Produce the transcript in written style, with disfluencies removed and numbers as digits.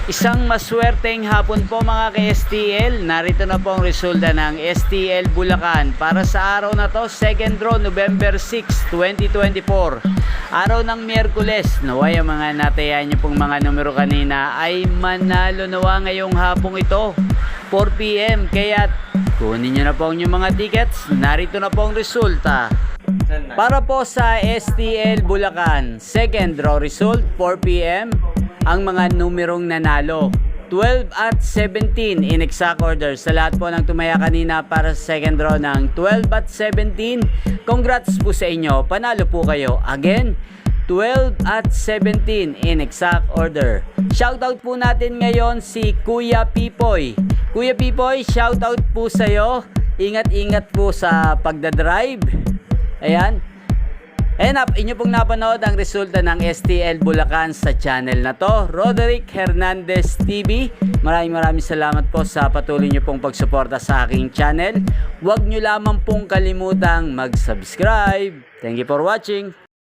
Isang maswerteng hapon po mga ka-STL. Narito na po ang resulta ng STL Bulacan para sa araw na to, second draw, November 6, 2024. Araw ng Miyerkules. Naway ang mga natayan nyo pong mga numero kanina ay manalo nawa ngayong hapong ito, 4 PM. Kaya kunin nyo na po ang inyong mga tickets. Narito na po ang resulta. Para po sa STL Bulacan, second draw result, 4 PM. Ang mga numerong nanalo, 12 at 17 in exact order. Sa lahat po ng tumaya kanina para sa second draw ng 12 at 17, congrats po sa inyo, panalo po kayo. Again, 12 at 17 in exact order. Shoutout po natin ngayon si Kuya Pipoy. Kuya Pipoy, shoutout po sa iyo. Ingat-ingat po sa pagdadrive. Ayan. Inyo pong napanood ang resulta ng STL Bulacan sa channel na to, Roderick Hernandez TV. Maraming salamat po sa patuloy nyo pong pagsuporta sa aking channel. Huwag nyo lamang pong kalimutang mag-subscribe. Thank you for watching.